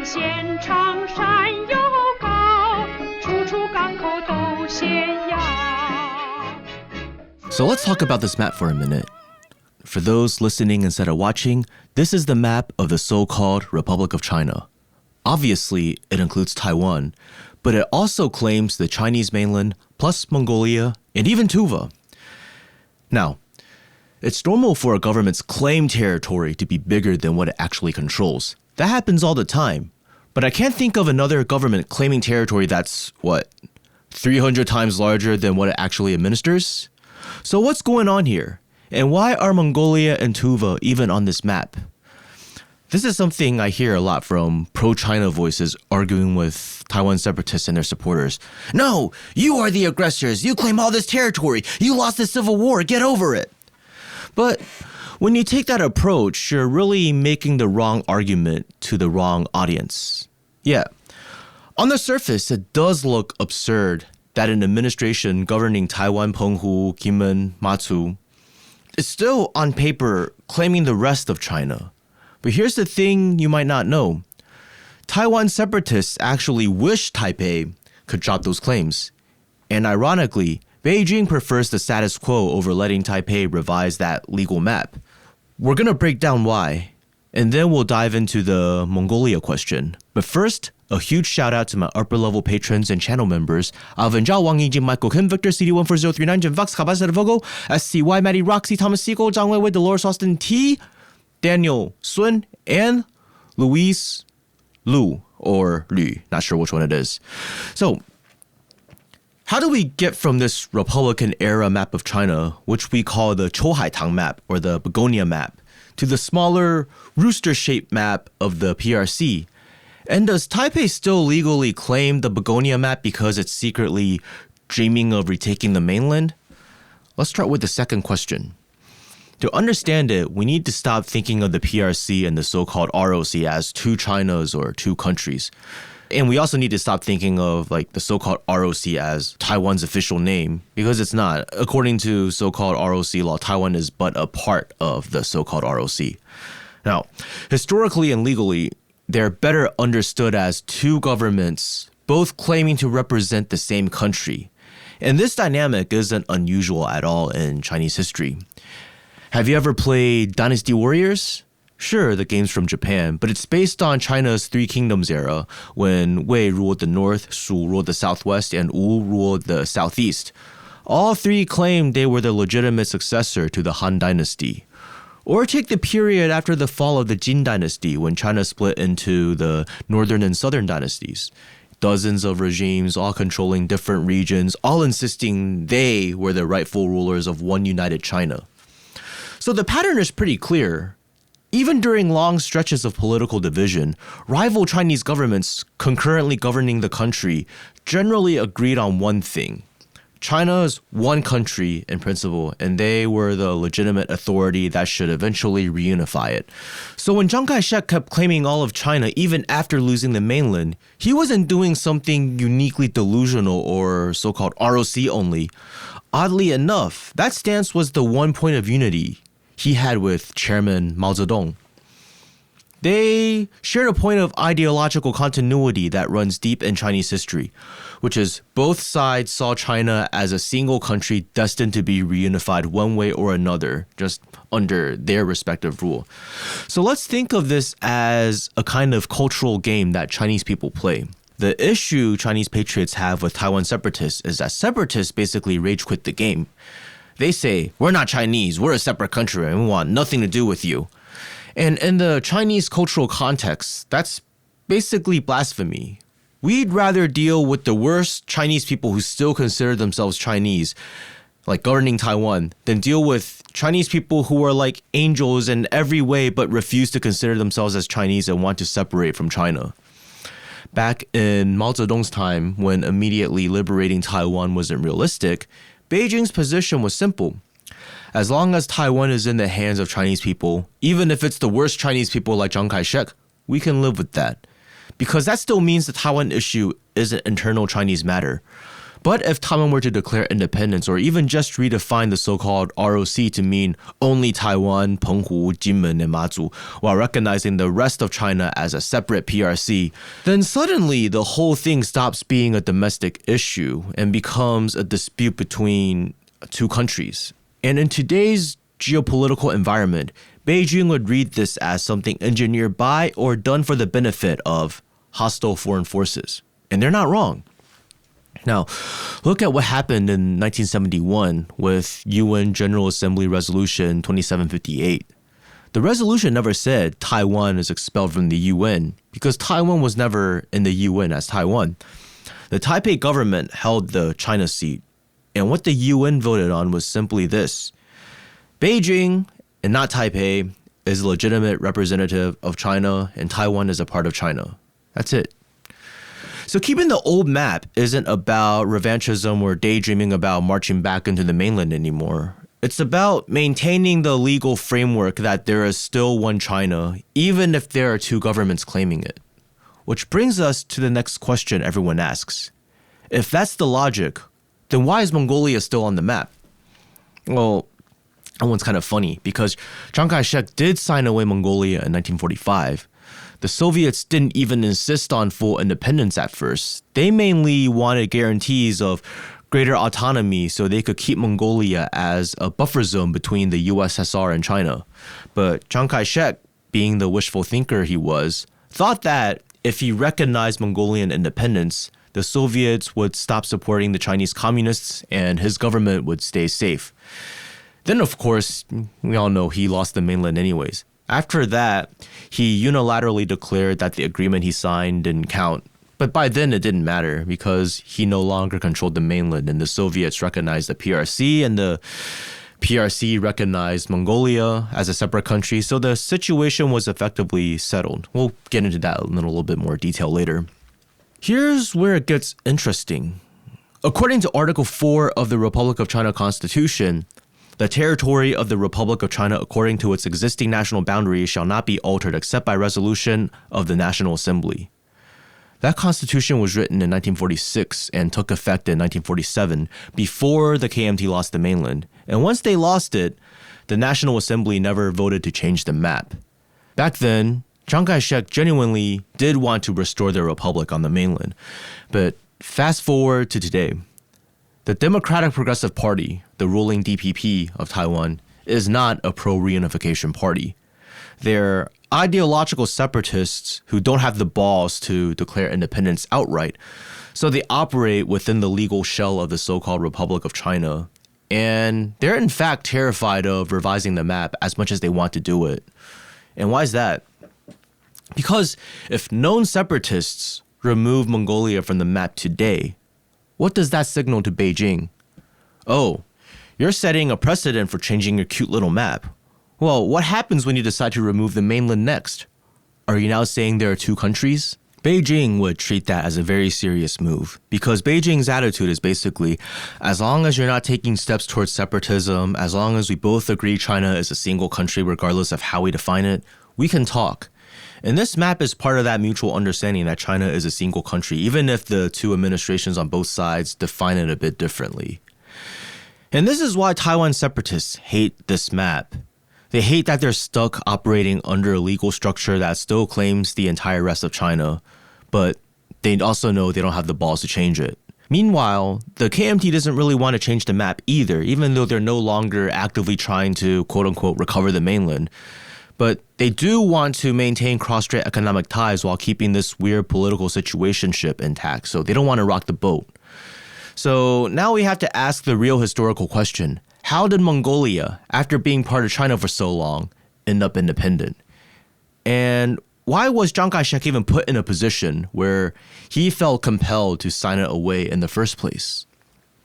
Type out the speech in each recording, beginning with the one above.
线长山又高，处处港口都险要。 So let's talk about this map for a minute. For those listening instead of watching, this is the map of the so-called Republic of China. Obviously, it includes Taiwan, but it also claims the Chinese mainland, plus Mongolia, and even Tuva. Now, it's normal for a government's claimed territory to be bigger than what it actually controls. That happens all the time. But I can't think of another government claiming territory that's, 300 times larger than what it actually administers? So what's going on here? And why are Mongolia and Tuva even on this map? This is something I hear a lot from pro-China voices arguing with Taiwan separatists and their supporters. No, you are the aggressors. You claim all this territory. You lost the civil war. Get over it. But when you take that approach, you're really making the wrong argument to the wrong audience. Yeah, on the surface, it does look absurd that an administration governing Taiwan, Penghu, Kinmen, Matsu is still on paper claiming the rest of China. But here's the thing you might not know. Taiwan separatists actually wish Taipei could drop those claims. And ironically, Beijing prefers the status quo over letting Taipei revise that legal map. We're going to break down why, and then we'll dive into the Mongolia question. But first, a huge shout out to my upper level patrons and channel members: Alvin Zhao, Wang Yijing, Michael Kim, Victor, CD14039, Jim Fox, Kabasa de Vogo, SCY, Maddie, Roxy, Thomas Siegel, Zhang Weiwei, Dolores Austin T, Daniel Sun, and Luis Lu, or Lu, not sure which one it is. So, how do we get from this Republican era map of China, which we call the Chouhaitang map or the Begonia map, to the smaller rooster-shaped map of the PRC? And does Taipei still legally claim the Begonia map because it's secretly dreaming of retaking the mainland? Let's start with the second question. To understand it, we need to stop thinking of the PRC and the so-called ROC as two Chinas or two countries. And we also need to stop thinking of the so-called ROC as Taiwan's official name, because it's not. According to so-called ROC law, Taiwan is but a part of the so-called ROC. Now, historically and legally, they're better understood as two governments, both claiming to represent the same country. And this dynamic isn't unusual at all in Chinese history. Have you ever played Dynasty Warriors? Sure, the game's from Japan, but it's based on China's Three Kingdoms era, when Wei ruled the north, Shu ruled the southwest, and Wu ruled the southeast. All three claimed they were the legitimate successor to the Han Dynasty. Or take the period after the fall of the Qing Dynasty, when China split into the northern and southern dynasties. Dozens of regimes, all controlling different regions, all insisting they were the rightful rulers of one united China. So the pattern is pretty clear. Even during long stretches of political division, rival Chinese governments concurrently governing the country generally agreed on one thing. China is one country in principle, and they were the legitimate authority that should eventually reunify it. So when Chiang Kai-shek kept claiming all of China even after losing the mainland, he wasn't doing something uniquely delusional or so-called ROC only. Oddly enough, that stance was the one point of unity he had with Chairman Mao Zedong. They shared a point of ideological continuity that runs deep in Chinese history, which is both sides saw China as a single country destined to be reunified one way or another, just under their respective rule. So let's think of this as a kind of cultural game that Chinese people play. The issue Chinese patriots have with Taiwan separatists is that separatists basically rage quit the game. They say, we're not Chinese, we're a separate country, and we want nothing to do with you. And in the Chinese cultural context, that's basically blasphemy. We'd rather deal with the worst Chinese people who still consider themselves Chinese, like governing Taiwan, than deal with Chinese people who are like angels in every way but refuse to consider themselves as Chinese and want to separate from China. Back in Mao Zedong's time, when immediately liberating Taiwan wasn't realistic, Beijing's position was simple. As long as Taiwan is in the hands of Chinese people, even if it's the worst Chinese people like Chiang Kai-shek, we can live with that. Because that still means the Taiwan issue is an internal Chinese matter. But if Taiwan were to declare independence or even just redefine the so-called ROC to mean only Taiwan, Penghu, Jinmen, and Mazu, while recognizing the rest of China as a separate PRC, then suddenly the whole thing stops being a domestic issue and becomes a dispute between two countries. And in today's geopolitical environment, Beijing would read this as something engineered by or done for the benefit of hostile foreign forces. And they're not wrong. Now, look at what happened in 1971 with UN General Assembly Resolution 2758. The resolution never said Taiwan is expelled from the UN because Taiwan was never in the UN as Taiwan. The Taipei government held the China seat, and what the UN voted on was simply this: Beijing, and not Taipei, is a legitimate representative of China, and Taiwan is a part of China. That's it. So keeping the old map isn't about revanchism or daydreaming about marching back into the mainland anymore. It's about maintaining the legal framework that there is still one China, even if there are two governments claiming it. Which brings us to the next question everyone asks. If that's the logic, then why is Mongolia still on the map? Well, that one's kind of funny because Chiang Kai-shek did sign away Mongolia in 1945. The Soviets didn't even insist on full independence at first. They mainly wanted guarantees of greater autonomy so they could keep Mongolia as a buffer zone between the USSR and China. But Chiang Kai-shek, being the wishful thinker he was, thought that if he recognized Mongolian independence, the Soviets would stop supporting the Chinese communists and his government would stay safe. Then, of course, we all know he lost the mainland anyways. After that, he unilaterally declared that the agreement he signed didn't count. But by then it didn't matter because he no longer controlled the mainland and the Soviets recognized the PRC and the PRC recognized Mongolia as a separate country. So the situation was effectively settled. We'll get into that in a little bit more detail later. Here's where it gets interesting. According to Article 4 of the Republic of China Constitution, the territory of the Republic of China according to its existing national boundaries shall not be altered except by resolution of the National Assembly. That constitution was written in 1946 and took effect in 1947 before the KMT lost the mainland. And once they lost it, the National Assembly never voted to change the map. Back then, Chiang Kai-shek genuinely did want to restore the republic on the mainland. But fast forward to today. The Democratic Progressive Party, the ruling DPP of Taiwan, is not a pro-reunification party. They're ideological separatists who don't have the balls to declare independence outright. So they operate within the legal shell of the so-called Republic of China. And they're in fact terrified of revising the map as much as they want to do it. And why is that? Because if known separatists remove Mongolia from the map today, what does that signal to Beijing? Oh, you're setting a precedent for changing your cute little map. Well, what happens when you decide to remove the mainland next? Are you now saying there are two countries? Beijing would treat that as a very serious move because Beijing's attitude is basically, as long as you're not taking steps towards separatism, as long as we both agree China is a single country regardless of how we define it, we can talk. And this map is part of that mutual understanding that China is a single country, even if the two administrations on both sides define it a bit differently. And this is why Taiwan separatists hate this map. They hate that they're stuck operating under a legal structure that still claims the entire rest of China, but they also know they don't have the balls to change it. Meanwhile, the KMT doesn't really want to change the map either, even though they're no longer actively trying to quote-unquote recover the mainland. But they do want to maintain cross-strait economic ties while keeping this weird political situationship intact, so they don't want to rock the boat. So now we have to ask the real historical question. How did Mongolia, after being part of China for so long, end up independent? And why was Chiang Kai-shek even put in a position where he felt compelled to sign it away in the first place?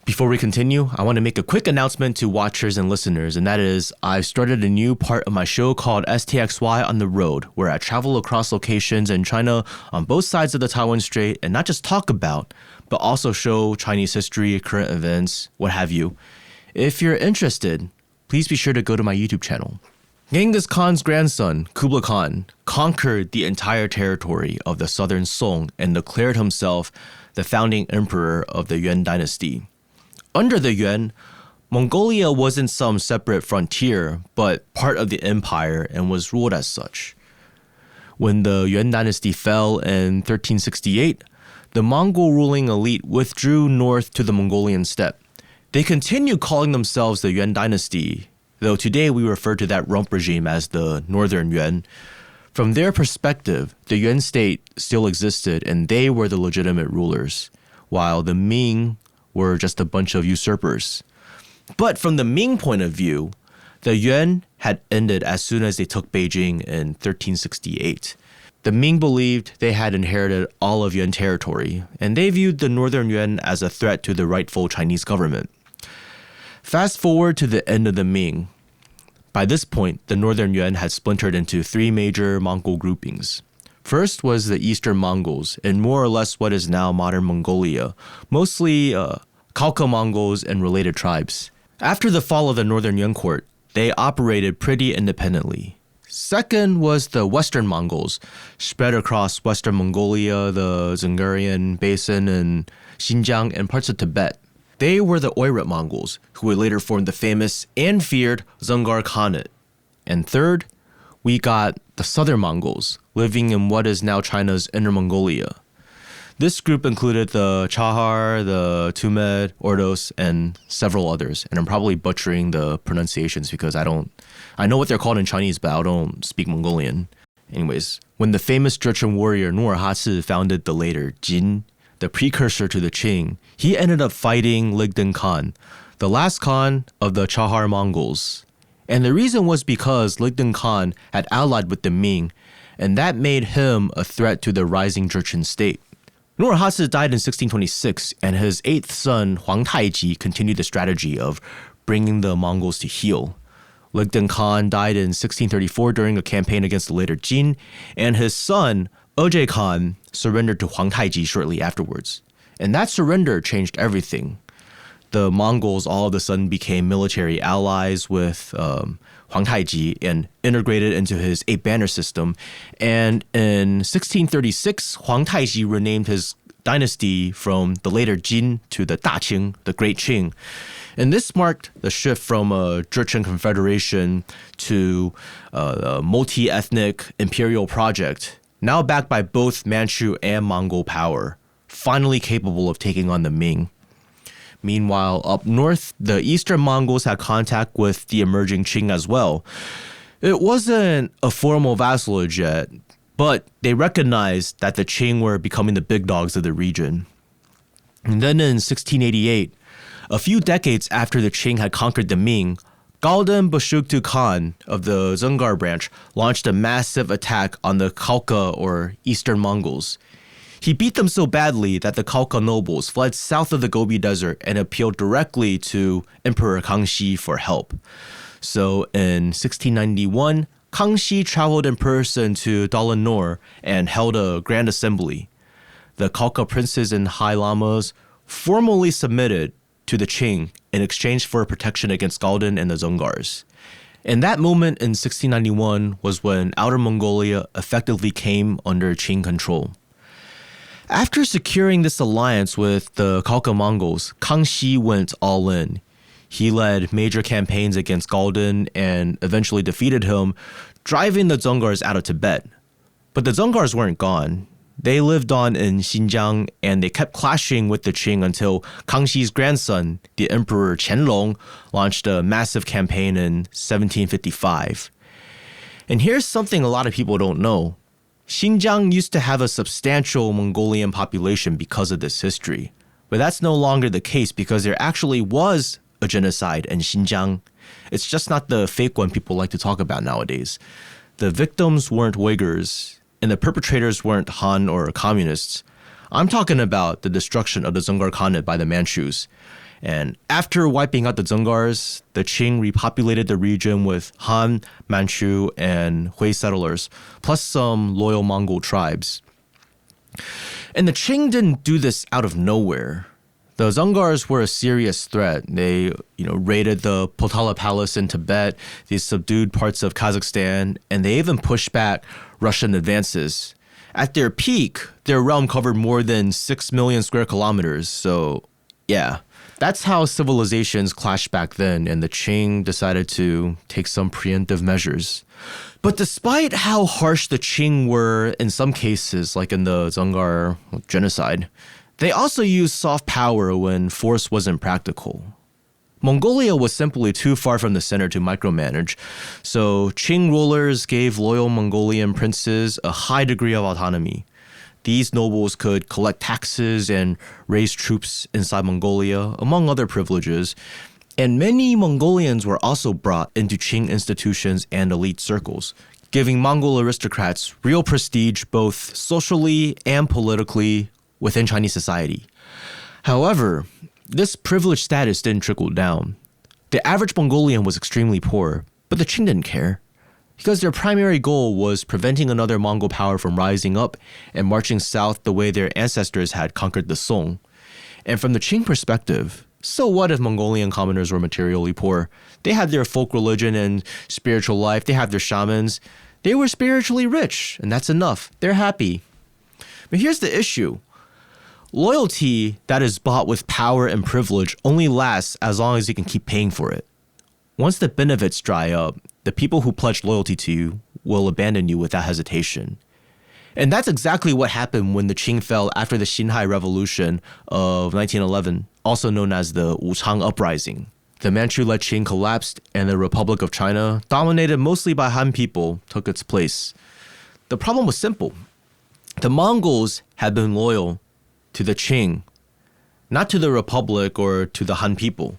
Before we continue, I want to make a quick announcement to watchers and listeners, and that is I've started a new part of my show called STXY on the Road, where I travel across locations in China on both sides of the Taiwan Strait and not just talk about, but also show Chinese history, current events, what have you. If you're interested, please be sure to go to my YouTube channel. Genghis Khan's grandson, Kublai Khan, conquered the entire territory of the southern Song and declared himself the founding emperor of the Yuan dynasty. Under the Yuan, Mongolia wasn't some separate frontier, but part of the empire and was ruled as such. When the Yuan dynasty fell in 1368, the Mongol ruling elite withdrew north to the Mongolian steppe. They continued calling themselves the Yuan dynasty, though today we refer to that rump regime as the Northern Yuan. From their perspective, the Yuan state still existed and they were the legitimate rulers, while the Ming were just a bunch of usurpers. But from the Ming point of view, the Yuan had ended as soon as they took Beijing in 1368. The Ming believed they had inherited all of Yuan territory, and they viewed the Northern Yuan as a threat to the rightful Chinese government. Fast forward to the end of the Ming. By this point, the Northern Yuan had splintered into three major Mongol groupings. First was the Eastern Mongols, in more or less what is now modern Mongolia, mostly Khalkha Mongols and related tribes. After the fall of the Northern Yuan court, they operated pretty independently. Second was the Western Mongols, spread across Western Mongolia, the Zungarian Basin, and Xinjiang, and parts of Tibet. They were the Oirat Mongols, who would later form the famous and feared Dzungar Khanate. And third, we got the Southern Mongols, living in what is now China's Inner Mongolia. This group included the Chahar, the Tumed, Ordos, and several others. And I'm probably butchering the pronunciations because I know what they're called in Chinese, but I don't speak Mongolian. Anyways, when the famous Jurchen warrior Nur Ha-ci founded the later Qin, the precursor to the Qing, he ended up fighting Ligdan Khan, the last Khan of the Chahar Mongols. And the reason was because Ligdan Khan had allied with the Ming, and that made him a threat to the rising Jurchen state. Nur Ha-ci died in 1626, and his eighth son, Huang Taiji, continued the strategy of bringing the Mongols to heel. Ligdan Khan died in 1634 during a campaign against the later Qin, and his son, Ojai Khan, surrendered to Huang Taiji shortly afterwards. And that surrender changed everything. The Mongols all of a sudden became military allies with Huang Taiji and integrated into his eight-banner system. And in 1636, Huang Taiji renamed his dynasty from the later Jin to the Da Qing, the Great Qing. And this marked the shift from a Jurchen confederation to a multi-ethnic imperial project, now backed by both Manchu and Mongol power, finally capable of taking on the Ming. Meanwhile, up north, the Eastern Mongols had contact with the emerging Qing as well. It wasn't a formal vassalage yet, but they recognized that the Qing were becoming the big dogs of the region. And then in 1688, a few decades after the Qing had conquered the Ming, Galdan Bashuktu Khan of the Dzungar branch launched a massive attack on the Khalkha or Eastern Mongols. He beat them so badly that the Khalkha nobles fled south of the Gobi Desert and appealed directly to Emperor Kangxi for help. So in 1691, Kangxi traveled in person to Dalanor and held a grand assembly. The Khalkha princes and high lamas formally submitted to the Qing in exchange for protection against Galdan and the Dzungars. And that moment in 1691 was when Outer Mongolia effectively came under Qing control. After securing this alliance with the Khalkha Mongols, Kangxi went all in. He led major campaigns against Galdan and eventually defeated him, driving the Dzungars out of Tibet. But the Dzungars weren't gone. They lived on in Xinjiang and they kept clashing with the Qing until Kangxi's grandson, the Emperor Qianlong, launched a massive campaign in 1755. And here's something a lot of people don't know. Xinjiang used to have a substantial Mongolian population because of this history. But that's no longer the case because there actually was a genocide in Xinjiang. It's just not the fake one people like to talk about nowadays. The victims weren't Uyghurs, and the perpetrators weren't Han or communists. I'm talking about the destruction of the Dzungar Khanate by the Manchus. And after wiping out the Dzungars, the Qing repopulated the region with Han, Manchu, and Hui settlers, plus some loyal Mongol tribes. And the Qing didn't do this out of nowhere. The Dzungars were a serious threat. They, raided the Potala Palace in Tibet, they subdued parts of Kazakhstan, and they even pushed back Russian advances. At their peak, their realm covered more than 6 million square kilometers. So, yeah, that's how civilizations clashed back then, and the Qing decided to take some preemptive measures. But despite how harsh the Qing were in some cases, like in the Dzungar genocide, they also used soft power when force wasn't practical. Mongolia was simply too far from the center to micromanage, so Qing rulers gave loyal Mongolian princes a high degree of autonomy. These nobles could collect taxes and raise troops inside Mongolia, among other privileges, and many Mongolians were also brought into Qing institutions and elite circles, giving Mongol aristocrats real prestige both socially and politically within Chinese society. However, this privileged status didn't trickle down. The average Mongolian was extremely poor, but the Qing didn't care, because their primary goal was preventing another Mongol power from rising up and marching south the way their ancestors had conquered the Song. And from the Qing perspective, so what if Mongolian commoners were materially poor? They had their folk religion and spiritual life, they had their shamans. They were spiritually rich, and that's enough. They're happy. But here's the issue. Loyalty that is bought with power and privilege only lasts as long as you can keep paying for it. Once the benefits dry up, the people who pledge loyalty to you will abandon you without hesitation. And that's exactly what happened when the Qing fell after the Xinhai Revolution of 1911, also known as the Wuchang Uprising. The Manchu-led Qing collapsed and the Republic of China, dominated mostly by Han people, took its place. The problem was simple. The Mongols had been loyal to the Qing, not to the Republic or to the Han people.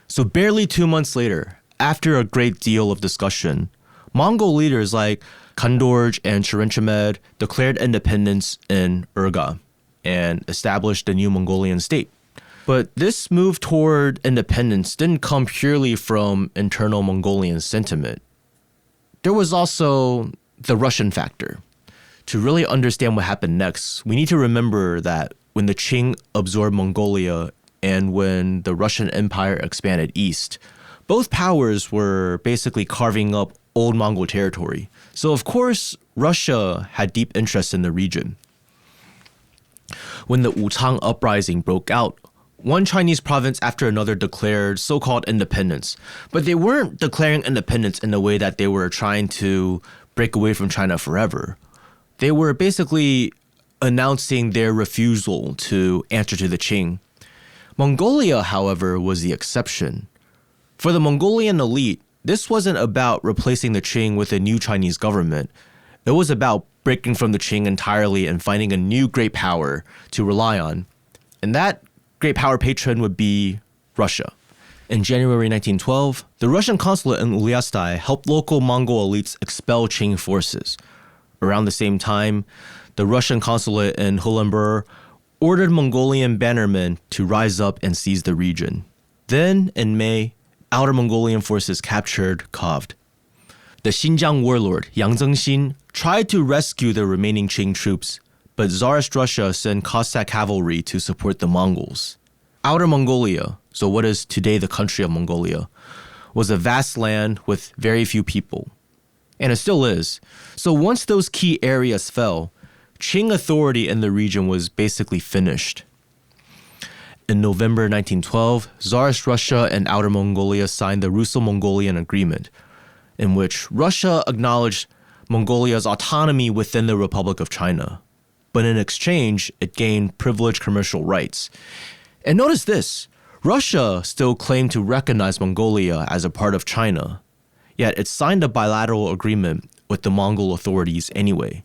So barely 2 months later, after a great deal of discussion, Mongol leaders like Kandorj and Cherinchemed declared independence in Urga and established a new Mongolian state. But this move toward independence didn't come purely from internal Mongolian sentiment. There was also the Russian factor. To really understand what happened next, we need to remember that when the Qing absorbed Mongolia and when the Russian Empire expanded east, both powers were basically carving up old Mongol territory. So of course, Russia had deep interest in the region. When the Wuchang Uprising broke out, one Chinese province after another declared so-called independence. But they weren't declaring independence in the way that they were trying to break away from China forever. They were basically announcing their refusal to answer to the Qing. Mongolia, however, was the exception. For the Mongolian elite, this wasn't about replacing the Qing with a new Chinese government. It was about breaking from the Qing entirely and finding a new great power to rely on. And that great power patron would be Russia. In January 1912, the Russian consulate in Uliastai helped local Mongol elites expel Qing forces. Around the same time, the Russian consulate in Ulaanbaatar ordered Mongolian bannermen to rise up and seize the region. Then, in May, Outer Mongolian forces captured Kavd. The Xinjiang warlord, Yang Zengxin, tried to rescue the remaining Qing troops, but Tsarist Russia sent Cossack cavalry to support the Mongols. Outer Mongolia, so what is today the country of Mongolia, was a vast land with very few people. And it still is. So once those key areas fell, Qing authority in the region was basically finished. In November 1912, Tsarist Russia and Outer Mongolia signed the Russo-Mongolian Agreement, in which Russia acknowledged Mongolia's autonomy within the Republic of China. But in exchange, it gained privileged commercial rights. And notice this, Russia still claimed to recognize Mongolia as a part of China, yet it signed a bilateral agreement with the Mongol authorities anyway.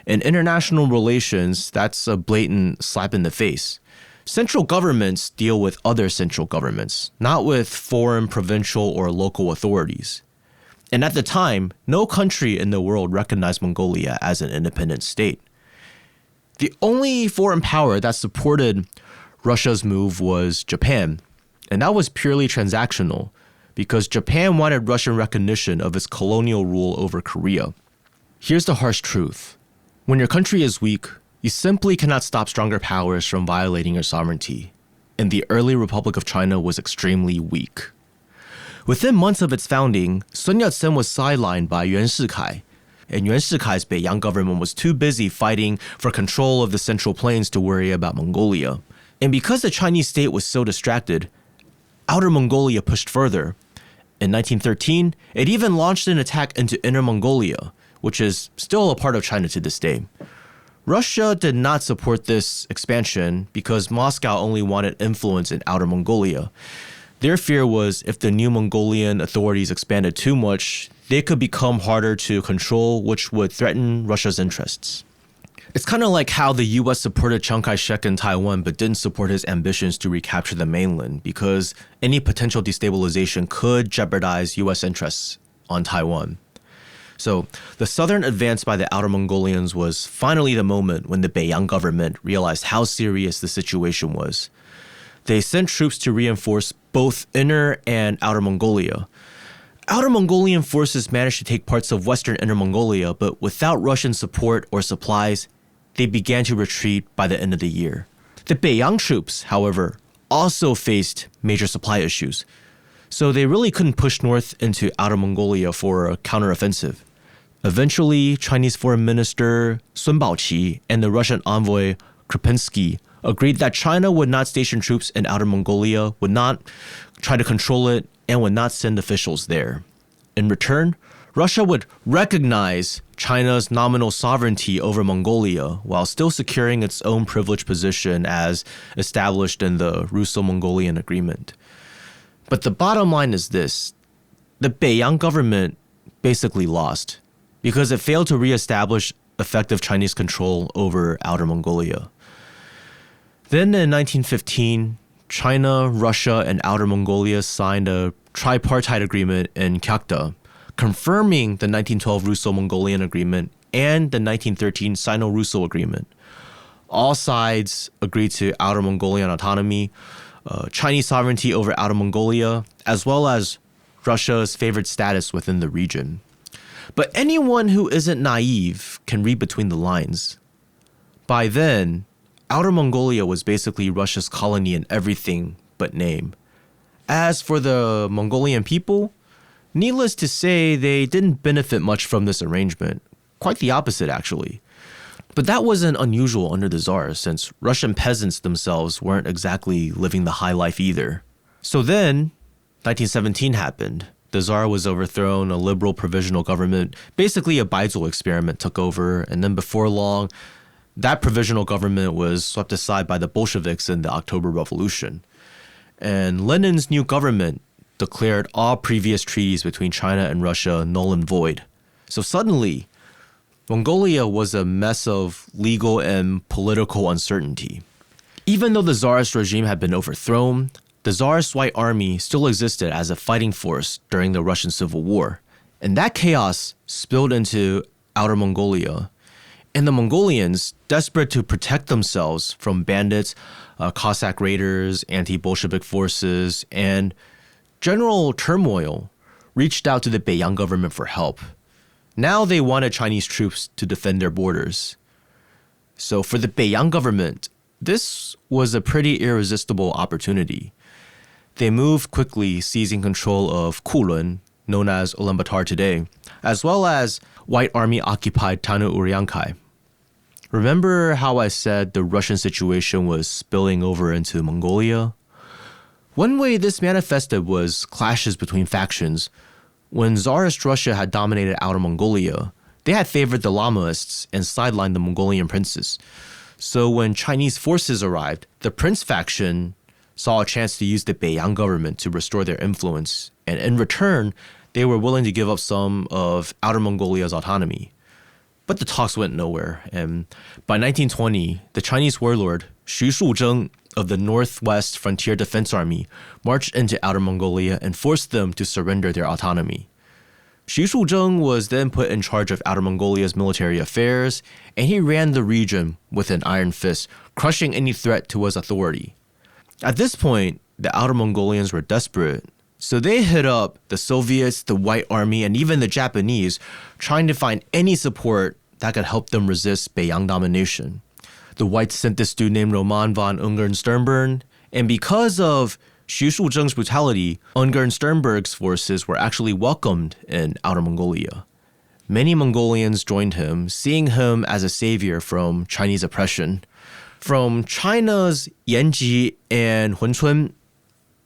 In international relations, that's a blatant slap in the face. Central governments deal with other central governments, not with foreign, provincial, or local authorities. And at the time, no country in the world recognized Mongolia as an independent state. The only foreign power that supported Russia's move was Japan, and that was purely transactional because Japan wanted Russian recognition of its colonial rule over Korea. Here's the harsh truth. When your country is weak, you simply cannot stop stronger powers from violating your sovereignty. and the early Republic of China was extremely weak. Within months of its founding, Sun Yat-sen was sidelined by Yuan Shikai, and Yuan Shikai's Beiyang government was too busy fighting for control of the Central Plains to worry about Mongolia. And because the Chinese state was so distracted, Outer Mongolia pushed further. In 1913, it even launched an attack into Inner Mongolia, which is still a part of China to this day. Russia did not support this expansion because Moscow only wanted influence in Outer Mongolia. Their fear was if the new Mongolian authorities expanded too much, they could become harder to control, which would threaten Russia's interests. It's kind of like how the US supported Chiang Kai-shek in Taiwan but didn't support his ambitions to recapture the mainland because any potential destabilization could jeopardize US interests on Taiwan. So the southern advance by the Outer Mongolians was finally the moment when the Beiyang government realized how serious the situation was. They sent troops to reinforce both Inner and Outer Mongolia. Outer Mongolian forces managed to take parts of western Inner Mongolia, but without Russian support or supplies, they began to retreat by the end of the year. The Beiyang troops, however, also faced major supply issues, so they really couldn't push north into Outer Mongolia for a counteroffensive. Eventually, Chinese Foreign Minister Sun Baoqi and the Russian envoy Krupensky agreed that China would not station troops in Outer Mongolia, would not try to control it, and would not send officials there. In return, Russia would recognize China's nominal sovereignty over Mongolia while still securing its own privileged position as established in the Russo-Mongolian Agreement. But the bottom line is this: the Beiyang government basically lost because it failed to reestablish effective Chinese control over Outer Mongolia. Then in 1915, China, Russia, and Outer Mongolia signed a tripartite agreement in Kyakhta, confirming the 1912 Russo-Mongolian Agreement and the 1913 Sino-Russo Agreement. All sides agreed to Outer Mongolian autonomy, Chinese sovereignty over Outer Mongolia, as well as Russia's favored status within the region. But anyone who isn't naive can read between the lines. By then, Outer Mongolia was basically Russia's colony in everything but name. As for the Mongolian people, needless to say, they didn't benefit much from this arrangement. Quite the opposite, actually. But that wasn't unusual under the Tsar, since Russian peasants themselves weren't exactly living the high life either. So then, 1917 happened. The Tsar was overthrown, a liberal provisional government, basically a Baizel experiment, took over, and then before long, that provisional government was swept aside by the Bolsheviks in the October Revolution. And Lenin's new government declared all previous treaties between China and Russia null and void. So suddenly, Mongolia was a mess of legal and political uncertainty. Even though the Tsarist regime had been overthrown, the Tsarist White Army still existed as a fighting force during the Russian Civil War. And that chaos spilled into Outer Mongolia. And the Mongolians, desperate to protect themselves from bandits, Cossack raiders, anti-Bolshevik forces, and general turmoil, reached out to the Beiyang government for help. Now they wanted Chinese troops to defend their borders. So for the Beiyang government, this was a pretty irresistible opportunity. They moved quickly, seizing control of Kulin, known as Ulaanbaatar today, as well as White Army-occupied Tannu-Uryankai. Remember how I said the Russian situation was spilling over into Mongolia? One way this manifested was clashes between factions. When Tsarist Russia had dominated Outer Mongolia, they had favored the Lamaists and sidelined the Mongolian princes. So when Chinese forces arrived, the prince faction saw a chance to use the Beiyang government to restore their influence, and in return, they were willing to give up some of Outer Mongolia's autonomy. But the talks went nowhere, and by 1920, the Chinese warlord Xu Shuzheng of the Northwest Frontier Defense Army marched into Outer Mongolia and forced them to surrender their autonomy. Xu Shuzheng was then put in charge of Outer Mongolia's military affairs, and he ran the region with an iron fist, crushing any threat to his authority. At this point, the Outer Mongolians were desperate, so they hit up the Soviets, the White Army, and even the Japanese, trying to find any support that could help them resist Beiyang domination. The Whites sent this dude named Roman von Ungern-Sternbern, And because of Xu Shuzheng's brutality, Ungern Sternberg's forces were actually welcomed in Outer Mongolia. Many Mongolians joined him, seeing him as a savior from Chinese oppression. From China's Yanji and Hunchun,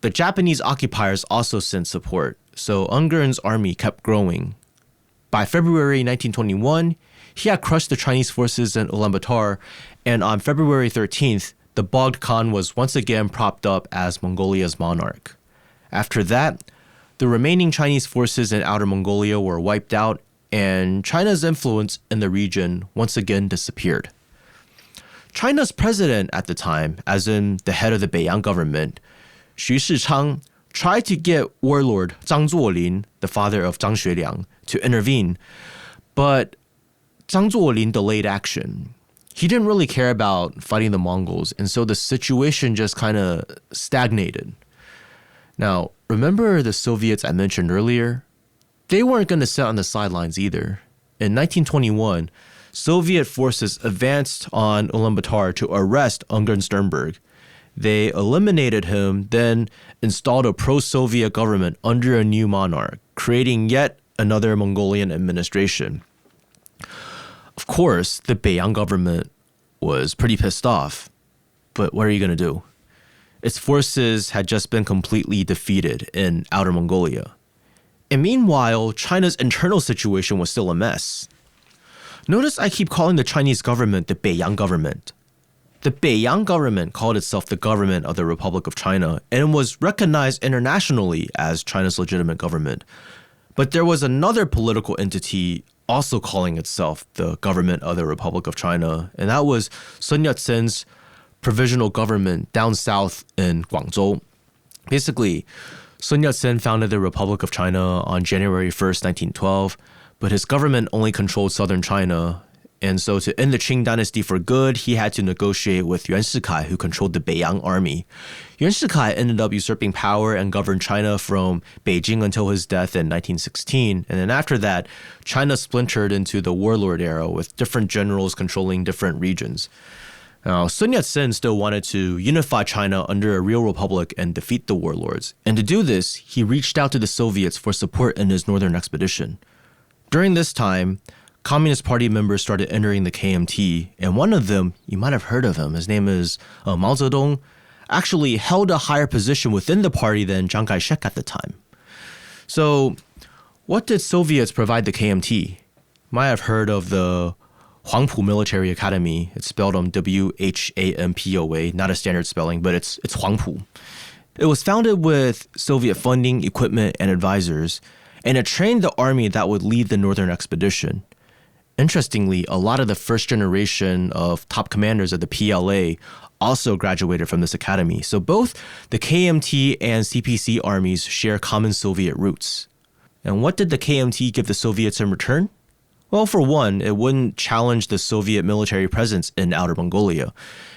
the Japanese occupiers also sent support, so Ungern's army kept growing. By February 1921, he had crushed the Chinese forces in Ulaanbaatar, and on February 13th, the Bogd Khan was once again propped up as Mongolia's monarch. After that, the remaining Chinese forces in Outer Mongolia were wiped out, and China's influence in the region once again disappeared. China's president at the time, as in the head of the Beiyang government, Xu Shichang, tried to get warlord Zhang Zuolin, the father of Zhang Xueliang, to intervene, but Zhang Zuolin delayed action. He didn't really care about fighting the Mongols, and so the situation just kind of stagnated. Now, remember the Soviets I mentioned earlier? They weren't going to sit on the sidelines either. In 1921, Soviet forces advanced on Ulaanbaatar to arrest Ungern Sternberg. They eliminated him, then installed a pro-Soviet government under a new monarch, creating yet another Mongolian administration. Of course, the Beiyang government was pretty pissed off, but what are you going to do? Its forces had just been completely defeated in Outer Mongolia. And meanwhile, China's internal situation was still a mess. Notice I keep calling the Chinese government the Beiyang government. The Beiyang government called itself the government of the Republic of China and was recognized internationally as China's legitimate government. But there was another political entity also calling itself the government of the Republic of China, and that was Sun Yat-sen's provisional government down south in Guangzhou. Basically, Sun Yat-sen founded the Republic of China on January 1st, 1912, but his government only controlled southern China, and so to end the Qing dynasty for good, he had to negotiate with Yuan Shikai, who controlled the Beiyang army. Yuan Shikai ended up usurping power and governed China from Beijing until his death in 1916, and then after that, China splintered into the warlord era with different generals controlling different regions. Now, Sun Yat-sen still wanted to unify China under a real republic and defeat the warlords, and to do this, he reached out to the Soviets for support in his northern expedition. During this time, Communist Party members started entering the KMT, and one of them, you might have heard of him, his name is Mao Zedong, actually held a higher position within the party than Chiang Kai-shek at the time. So, what did Soviets provide the KMT? You might have heard of the Huangpu Military Academy. It's spelled WHAMPOA, not a standard spelling, but it's Huangpu. It was founded with Soviet funding, equipment, and advisors, and it trained the army that would lead the northern expedition. Interestingly, a lot of the first generation of top commanders of the PLA also graduated from this academy, so both the KMT and CPC armies share common Soviet roots. And what did the KMT give the Soviets in return? Well, for one, it wouldn't challenge the Soviet military presence in Outer Mongolia.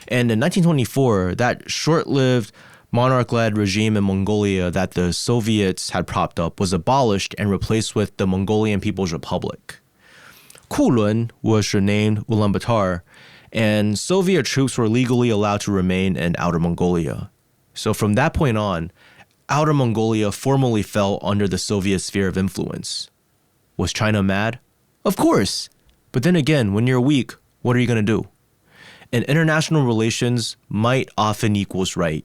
And in 1924, that short-lived monarch-led regime in Mongolia that the Soviets had propped up was abolished and replaced with the Mongolian People's Republic. Kulun was renamed Ulaanbaatar, and Soviet troops were legally allowed to remain in Outer Mongolia. So from that point on, Outer Mongolia formally fell under the Soviet sphere of influence. Was China mad? Of course. But then again, when you're weak, what are you going to do? And international relations might often equals right.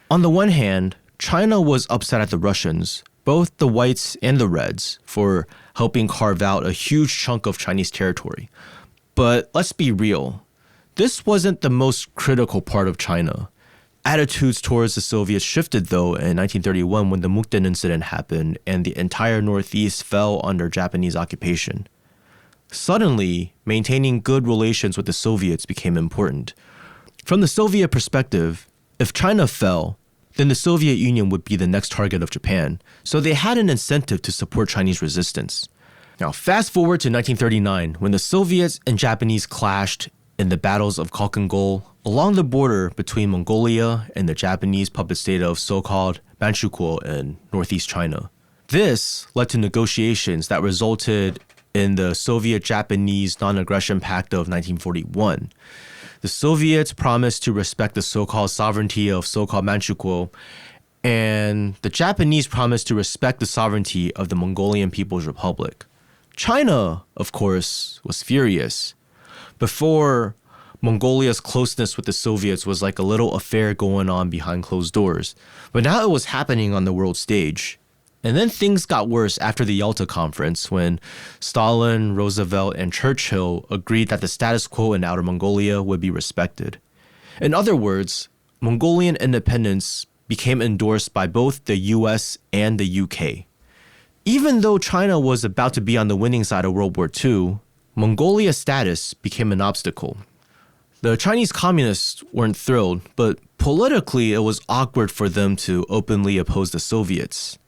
On the one hand, China was upset at the Russians, both the whites and the reds, for helping carve out a huge chunk of Chinese territory. But let's be real. This wasn't the most critical part of China. Attitudes towards the Soviets shifted, though, in 1931 when the Mukden incident happened and the entire Northeast fell under Japanese occupation. Suddenly, maintaining good relations with the Soviets became important. From the Soviet perspective, if China fell, then the Soviet Union would be the next target of Japan, so they had an incentive to support Chinese resistance. Now, fast forward to 1939, when the Soviets and Japanese clashed in the battles of Khalkhin along the border between Mongolia and the Japanese puppet state of so-called Manchukuo in northeast China. This led to negotiations that resulted in the Soviet-Japanese Non-Aggression Pact of 1941. The Soviets promised to respect the so-called sovereignty of so-called Manchukuo, and the Japanese promised to respect the sovereignty of the Mongolian People's Republic. China, of course, was furious. Before, Mongolia's closeness with the Soviets was like a little affair going on behind closed doors, but now it was happening on the world stage. And then things got worse after the Yalta Conference when Stalin, Roosevelt, and Churchill agreed that the status quo in Outer Mongolia would be respected. In other words, Mongolian independence became endorsed by both the US and the UK. Even though China was about to be on the winning side of World War II, Mongolia's status became an obstacle. The Chinese communists weren't thrilled, but politically it was awkward for them to openly oppose the Soviets.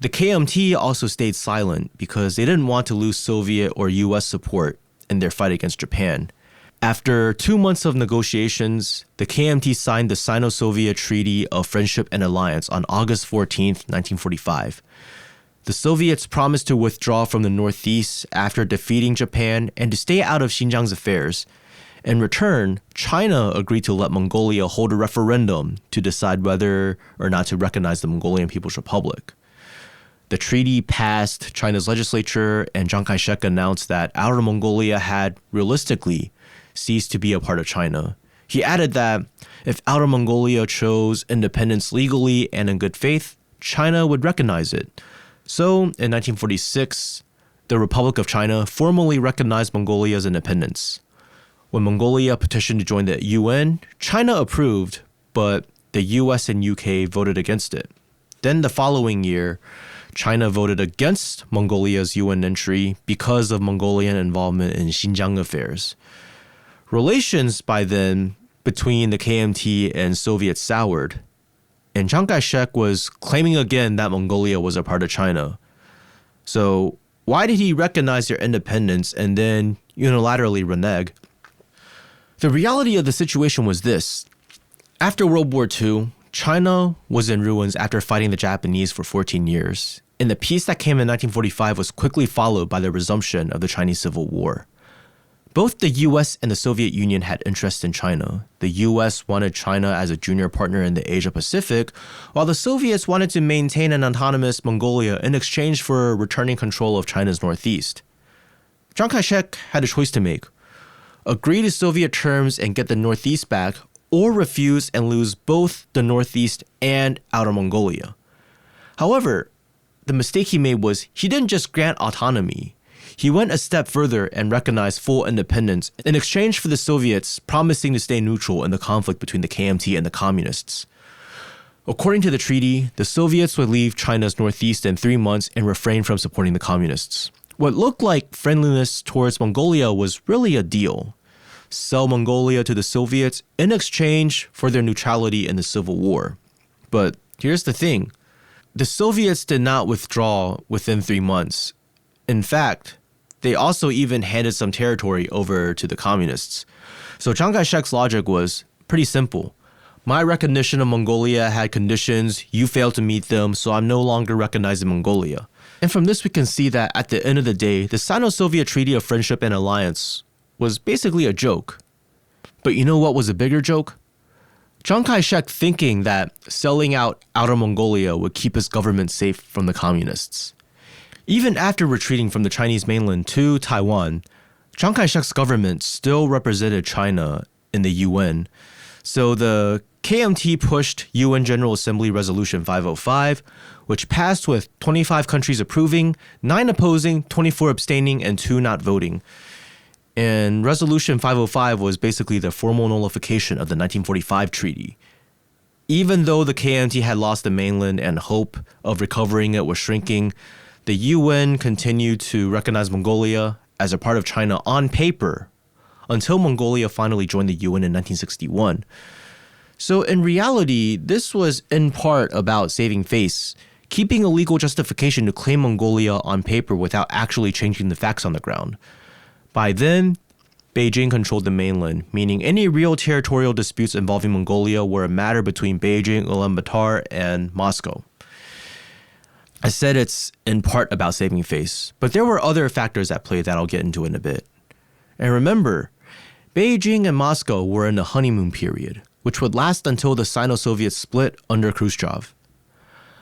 The KMT also stayed silent because they didn't want to lose Soviet or US support in their fight against Japan. After 2 months of negotiations, the KMT signed the Sino-Soviet Treaty of Friendship and Alliance on August 14, 1945. The Soviets promised to withdraw from the Northeast after defeating Japan and to stay out of Xinjiang's affairs. In return, China agreed to let Mongolia hold a referendum to decide whether or not to recognize the Mongolian People's Republic. The treaty passed China's legislature, and Chiang Kai-shek announced that Outer Mongolia had, realistically, ceased to be a part of China. He added that if Outer Mongolia chose independence legally and in good faith, China would recognize it. So, in 1946, the Republic of China formally recognized Mongolia's independence. When Mongolia petitioned to join the UN, China approved, but the US and UK voted against it. Then the following year, China voted against Mongolia's UN entry because of Mongolian involvement in Xinjiang affairs. Relations by then between the KMT and Soviets soured, and Chiang Kai-shek was claiming again that Mongolia was a part of China. So why did he recognize their independence and then unilaterally renege? The reality of the situation was this. After World War II, China was in ruins after fighting the Japanese for 14 years, and the peace that came in 1945 was quickly followed by the resumption of the Chinese Civil War. Both the US and the Soviet Union had interest in China. The US wanted China as a junior partner in the Asia-Pacific, while the Soviets wanted to maintain an autonomous Mongolia in exchange for returning control of China's northeast. Chiang Kai-shek had a choice to make: agree to Soviet terms and get the northeast back, or refuse and lose both the Northeast and Outer Mongolia. However, the mistake he made was he didn't just grant autonomy. He went a step further and recognized full independence in exchange for the Soviets promising to stay neutral in the conflict between the KMT and the Communists. According to the treaty, the Soviets would leave China's Northeast in 3 months and refrain from supporting the Communists. What looked like friendliness towards Mongolia was really a deal. Sell Mongolia to the Soviets in exchange for their neutrality in the Civil War. But here's the thing. The Soviets did not withdraw within 3 months. In fact, they also even handed some territory over to the Communists. So Chiang Kai-shek's logic was pretty simple. My recognition of Mongolia had conditions, you failed to meet them, so I'm no longer recognizing Mongolia. And from this we can see that at the end of the day, the Sino-Soviet Treaty of Friendship and Alliance was basically a joke. But you know what was a bigger joke? Chiang Kai-shek thinking that selling out Outer Mongolia would keep his government safe from the Communists. Even after retreating from the Chinese mainland to Taiwan, Chiang Kai-shek's government still represented China in the UN. So the KMT pushed UN General Assembly Resolution 505, which passed with 25 countries approving, 9 opposing, 24 abstaining, and 2 not voting. And Resolution 505 was basically the formal nullification of the 1945 treaty. Even though the KMT had lost the mainland and hope of recovering it was shrinking, the UN continued to recognize Mongolia as a part of China on paper until Mongolia finally joined the UN in 1961. So in reality, this was in part about saving face, keeping a legal justification to claim Mongolia on paper without actually changing the facts on the ground. By then, Beijing controlled the mainland, meaning any real territorial disputes involving Mongolia were a matter between Beijing, Ulaanbaatar, and Moscow. I said it's in part about saving face, but there were other factors at play that I'll get into in a bit. And remember, Beijing and Moscow were in a honeymoon period, which would last until the Sino-Soviet split under Khrushchev.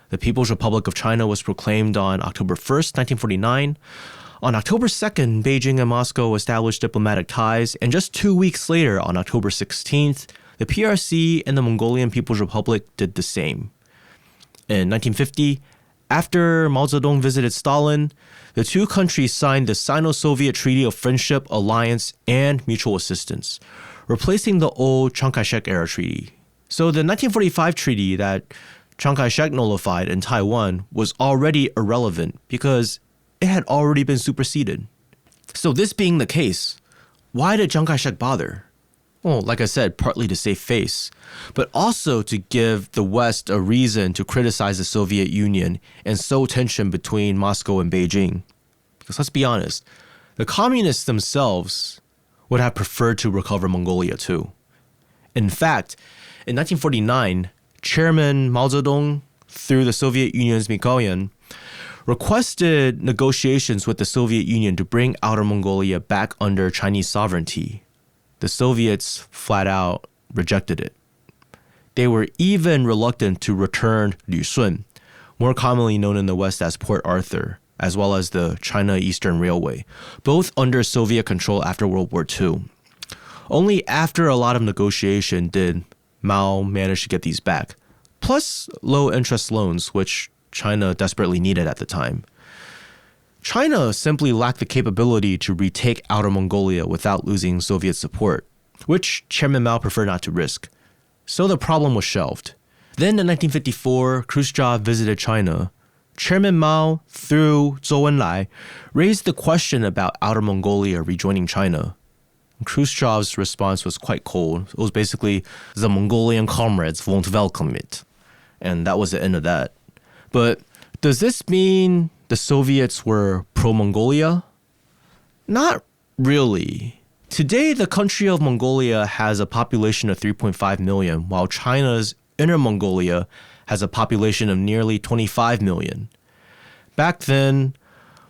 The People's Republic of China was proclaimed on October 1st, 1949. On October 2nd, Beijing and Moscow established diplomatic ties, and just 2 weeks later, on October 16th, the PRC and the Mongolian People's Republic did the same. In 1950, after Mao Zedong visited Stalin, the two countries signed the Sino-Soviet Treaty of Friendship, Alliance, and Mutual Assistance, replacing the old Chiang Kai-shek era treaty. So the 1945 treaty that Chiang Kai-shek nullified in Taiwan was already irrelevant because it had already been superseded. So this being the case, why did Chiang Kai-shek bother? Well, like I said, partly to save face, but also to give the West a reason to criticize the Soviet Union and sow tension between Moscow and Beijing. Because let's be honest, the communists themselves would have preferred to recover Mongolia too. In fact, in 1949, Chairman Mao Zedong, through the Soviet Union's Mikoyan, requested negotiations with the Soviet Union to bring Outer Mongolia back under Chinese sovereignty. The Soviets flat out rejected it. They were even reluctant to return Lusun, more commonly known in the West as Port Arthur, as well as the China Eastern Railway, both under Soviet control after World War II. Only after a lot of negotiation did Mao manage to get these back, plus low-interest loans, which China desperately needed at the time. China simply lacked the capability to retake Outer Mongolia without losing Soviet support, which Chairman Mao preferred not to risk. So the problem was shelved. Then in 1954, Khrushchev visited China. Chairman Mao, through Zhou Enlai, raised the question about Outer Mongolia rejoining China. Khrushchev's response was quite cold. It was basically, the Mongolian comrades won't welcome it. And that was the end of that. But does this mean the Soviets were pro-Mongolia? Not really. Today, the country of Mongolia has a population of 3.5 million, while China's Inner Mongolia has a population of nearly 25 million. Back then,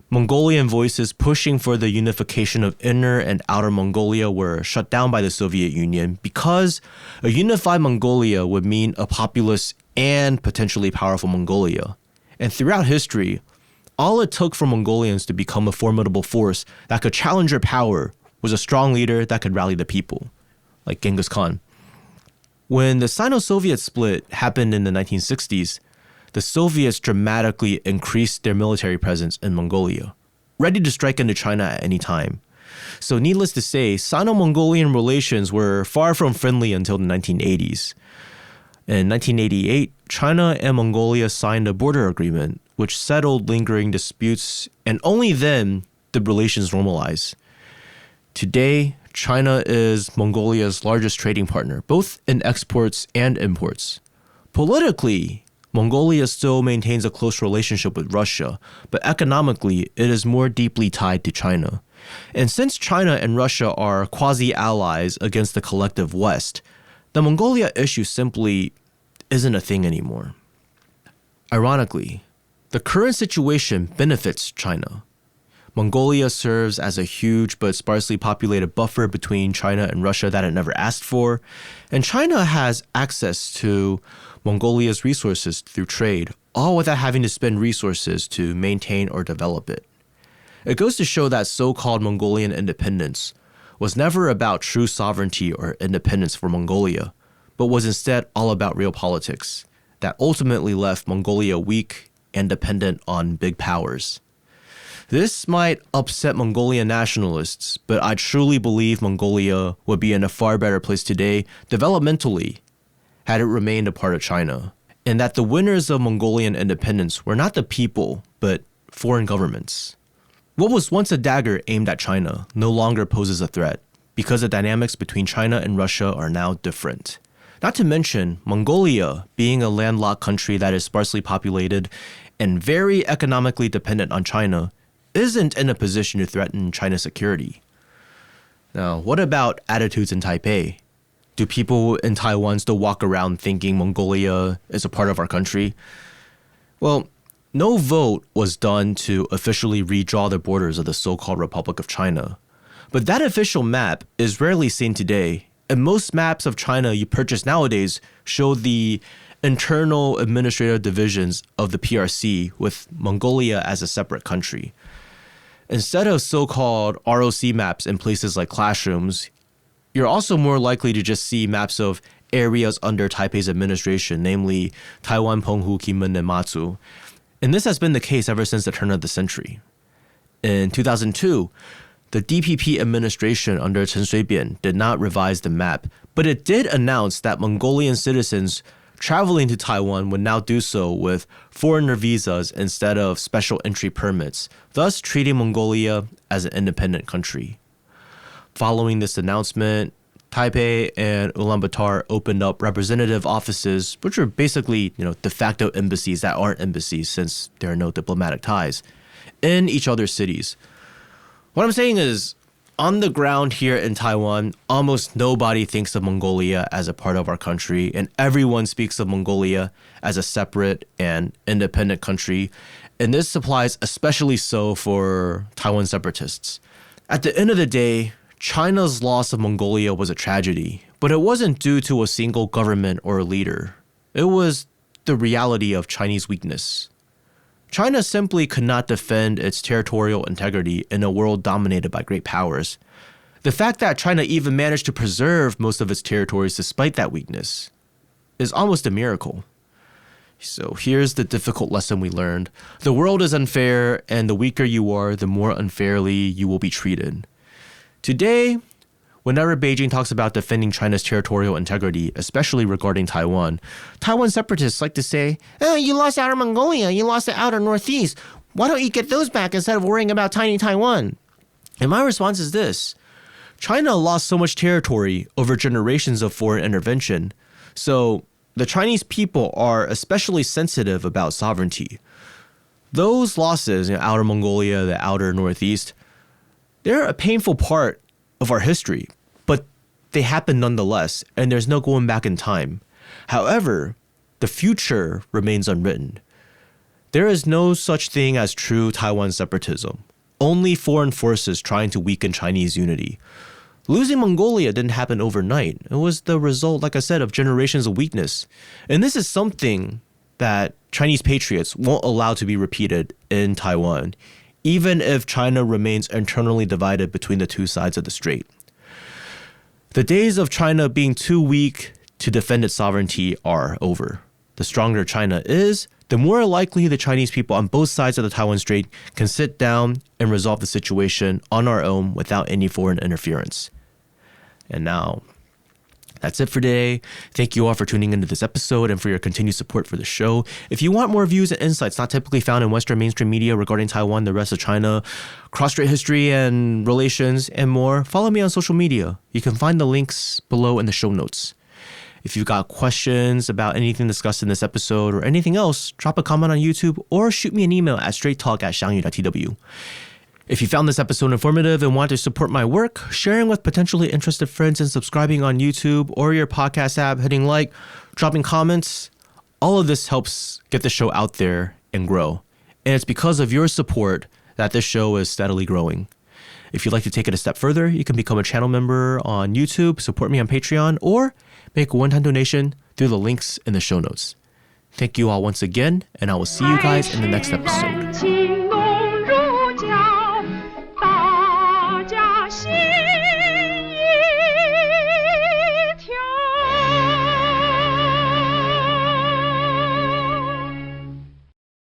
Mongolian voices pushing for the unification of Inner and Outer Mongolia were shut down by the Soviet Union because a unified Mongolia would mean a populous and potentially powerful Mongolia. And throughout history, all it took for Mongolians to become a formidable force that could challenge their power was a strong leader that could rally the people, like Genghis Khan. When the Sino-Soviet split happened in the 1960s, the Soviets dramatically increased their military presence in Mongolia, ready to strike into China at any time. So needless to say, Sino-Mongolian relations were far from friendly until the 1980s. In 1988, China and Mongolia signed a border agreement, which settled lingering disputes, and only then did relations normalize. Today, China is Mongolia's largest trading partner, both in exports and imports. Politically, Mongolia still maintains a close relationship with Russia, but economically, it is more deeply tied to China. And since China and Russia are quasi-allies against the collective West, the Mongolia issue simply isn't a thing anymore. Ironically, the current situation benefits China. Mongolia serves as a huge but sparsely populated buffer between China and Russia that it never asked for, and China has access to Mongolia's resources through trade, all without having to spend resources to maintain or develop it. It goes to show that so-called Mongolian independence was never about true sovereignty or independence for Mongolia, but was instead all about real politics that ultimately left Mongolia weak and dependent on big powers. This might upset Mongolian nationalists, but I truly believe Mongolia would be in a far better place today developmentally had it remained a part of China, and that the winners of Mongolian independence were not the people, but foreign governments. What was once a dagger aimed at China no longer poses a threat, because the dynamics between China and Russia are now different. Not to mention, Mongolia, being a landlocked country that is sparsely populated and very economically dependent on China, isn't in a position to threaten China's security. Now, what about attitudes in Taipei? Do people in Taiwan still walk around thinking Mongolia is a part of our country? Well, no vote was done to officially redraw the borders of the so-called Republic of China. But that official map is rarely seen today, and most maps of China you purchase nowadays show the internal administrative divisions of the PRC with Mongolia as a separate country. Instead of so-called ROC maps in places like classrooms, you're also more likely to just see maps of areas under Taipei's administration, namely Taiwan, Penghu, Kinmen, and Matsu. And this has been the case ever since the turn of the century. In 2002, the DPP administration under Chen Shui-bian did not revise the map, but it did announce that Mongolian citizens traveling to Taiwan would now do so with foreigner visas instead of special entry permits, thus treating Mongolia as an independent country. Following this announcement, Taipei and Ulaanbaatar opened up representative offices, which are basically, de facto embassies that aren't embassies since there are no diplomatic ties, in each other's cities. What I'm saying is, on the ground here in Taiwan, almost nobody thinks of Mongolia as a part of our country, and everyone speaks of Mongolia as a separate and independent country, and this applies especially so for Taiwan separatists. At the end of the day, China's loss of Mongolia was a tragedy, but it wasn't due to a single government or leader. It was the reality of Chinese weakness. China simply could not defend its territorial integrity in a world dominated by great powers. The fact that China even managed to preserve most of its territories despite that weakness is almost a miracle. So here's the difficult lesson we learned. The world is unfair, and the weaker you are, the more unfairly you will be treated. Today, whenever Beijing talks about defending China's territorial integrity, especially regarding Taiwan, Taiwan separatists like to say, "Oh, you lost Outer Mongolia, you lost the Outer Northeast. Why don't you get those back instead of worrying about tiny Taiwan?" And my response is this. China lost so much territory over generations of foreign intervention, so the Chinese people are especially sensitive about sovereignty. Those losses, Outer Mongolia, the Outer Northeast, they're a painful part of our history, but they happen nonetheless, and there's no going back in time. However, the future remains unwritten. There is no such thing as true Taiwan separatism, only foreign forces trying to weaken Chinese unity. Losing Mongolia didn't happen overnight. It was the result, like I said, of generations of weakness. And this is something that Chinese patriots won't allow to be repeated in Taiwan, even if China remains internally divided between the two sides of the strait. The days of China being too weak to defend its sovereignty are over. The stronger China is, the more likely the Chinese people on both sides of the Taiwan Strait can sit down and resolve the situation on our own without any foreign interference. And now, that's it for today. Thank you all for tuning into this episode and for your continued support for the show. If you want more views and insights not typically found in Western mainstream media regarding Taiwan, the rest of China, cross-strait history and relations, and more, follow me on social media. You can find the links below in the show notes. If you've got questions about anything discussed in this episode or anything else, drop a comment on YouTube or shoot me an email at straighttalk@xiangyu.tw. If you found this episode informative and want to support my work, sharing with potentially interested friends and subscribing on YouTube or your podcast app, hitting like, dropping comments, all of this helps get the show out there and grow. And it's because of your support that this show is steadily growing. If you'd like to take it a step further, you can become a channel member on YouTube, support me on Patreon, or make a one-time donation through the links in the show notes. Thank you all once again, and I will see you guys in the next episode.